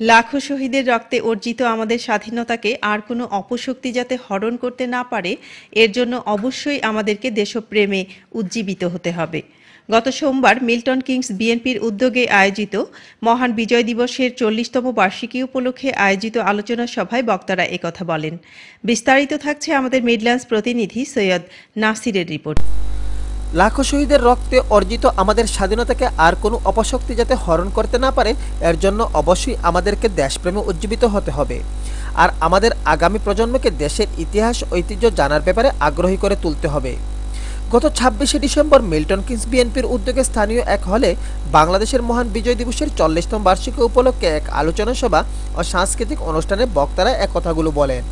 লাখো শহীদের রক্তে অর্জিত আমাদের স্বাধীনতাকে আর কোনো অপশক্তি যাতে হরণ করতে না পারে, এর জন্য অবশ্যই আমাদেরকে দেশপ্রেমে উজ্জীবিত হতে হবে। গত সোমবার মিল্টন কিংস বিএনপির উদ্যোগে আয়োজিত মহান বিজয় দিবসের 40তম বার্ষিকী উপলক্ষে আয়োজিত আলোচনা সভায় বক্তারা একথা বলেন। বিস্তারিত থাকছে আমাদের মিডল্যান্ডস প্রতিনিধি সৈয়দ নাসিরের রিপোর্ট। লাখো শহীদের রক্তে অর্জিত আমাদের স্বাধীনতাকে আর কোনো অপশক্তি যাতে হরণ করতে না পারে, এর জন্য অবশ্যই আমাদেরকে দেশপ্রেমে উজ্জীবিত হতে হবে। আর আমাদের আগামী প্রজন্মকে দেশের ইতিহাস ঐতিহ্য জানার ব্যাপারে আগ্রহী করে তুলতে হবে। গত 26শে ডিসেম্বর মিল্টন কিংস বিএনপির উদ্যোগে স্থানীয় এক হলে বাংলাদেশের মহান বিজয় দিবসের 40তম বার্ষিকী উপলক্ষে এক আলোচনা সভা ও সাংস্কৃতিক অনুষ্ঠানে বক্তারা এক কথাগুলো বলেন।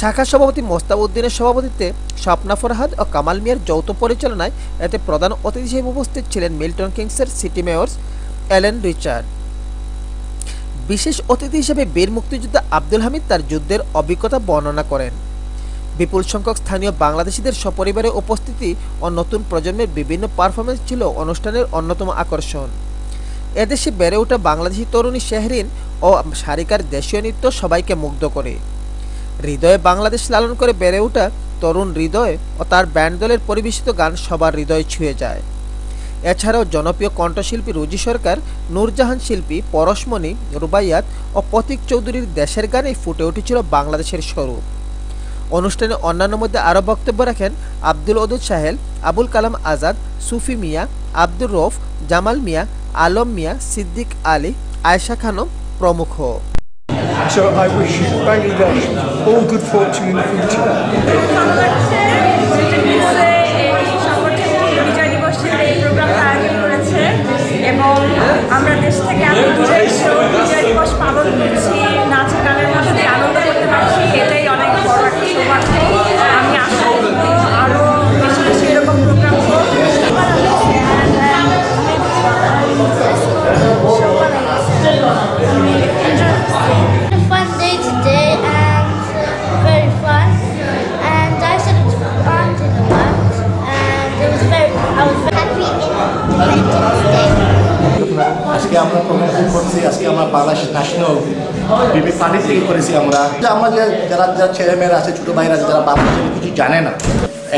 শাখা সভাপতি মোস্তাবউদ্দিনের সভাপতিত্বে স্বপ্না ফরহাদ ও কামাল মিয়ার যৌথ পরিচালনায় এতে প্রধান অতিথি হিসেবে উপস্থিত ছিলেন মিল্টন কিংসের সিটি মেয়র এলেন রিচার্ড। বিশেষ অতিথি হিসেবে বীর মুক্তিযোদ্ধা আব্দুল হামিদ তার যুদ্ধের অভিজ্ঞতা বর্ণনা করেন। বিপুল সংখ্যক স্থানীয় বাংলাদেশিদের সপরিবারে উপস্থিতি ও নতুন প্রজন্মের বিভিন্ন পারফরমেন্স ছিল অনুষ্ঠানের অন্যতম আকর্ষণ। এদেশে বেড়ে ওঠা বাংলাদেশি তরুণী শেহরিন ও সারিকার দেশীয় নৃত্য সবাইকে মুগ্ধ করে। হৃদয়ে বাংলাদেশ লালন করে বেড়ে ওঠা তরুণ হৃদয় ও তার ব্যান্ড দলের পরিবেশিত গান সবার হৃদয় ছুঁয়ে যায়। এছাড়াও জনপ্রিয় কণ্ঠশিল্পী রুজি সরকার, নূরজাহান শিল্পী, পরশমণি, রুবাইয়াত ও প্রতীক চৌধুরীর দেশের গানে ফুটে উঠেছিল বাংলাদেশের স্বরূপ। অনুষ্ঠানে অন্যান্য মধ্যে আরও বক্তব্য রাখেন আব্দুল ওদুদ সাহেল, আবুল কালাম আজাদ, সুফি মিয়া, আব্দুর রৌফ, জামাল মিয়া, আলম মিয়া, সিদ্দিক আলী, আয়েশা খানম প্রমুখ। So I wish Bangladesh all good fortune in the future. বিজয় দিবসের এই প্রোগ্রামটা আয়োজন করেছে এবং আমরা দেশ থেকে বিজয় দিবস পালন করছি, নাচ গানের মধ্যে দিয়ে আনন্দ করতে পারছি, এটাই অনেক বড় একটা সৌভাগ্য। আমি আশা করব আরও বেশি বেশি এরকম প্রোগ্রাম হোক। আজকে আমরা প্রোগ্রাম করছি, আজকে আমরা বাংলাদেশ ন্যাশনাল বিপি পার্টি থেকে করেছি। আমরা যারা ছেলেমেয়েরা আছে, ছোটো ভাইরা আছে, যারা বাংলাদেশের কিছু জানে না,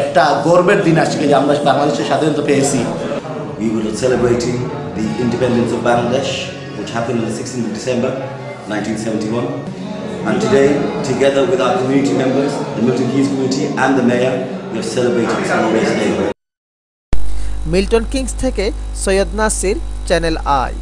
একটা গর্বের দিন আজকে যে আমরা বাংলাদেশের স্বাধীনতা পেয়েছি। We were celebrating the independence of Bangladesh, which happened on the 16th of December 1971. And today, together with our community members, the Milton Keynes community and the mayor, we have celebrated this glorious day. Milton Kings থেকে Syed Nasir, channel I.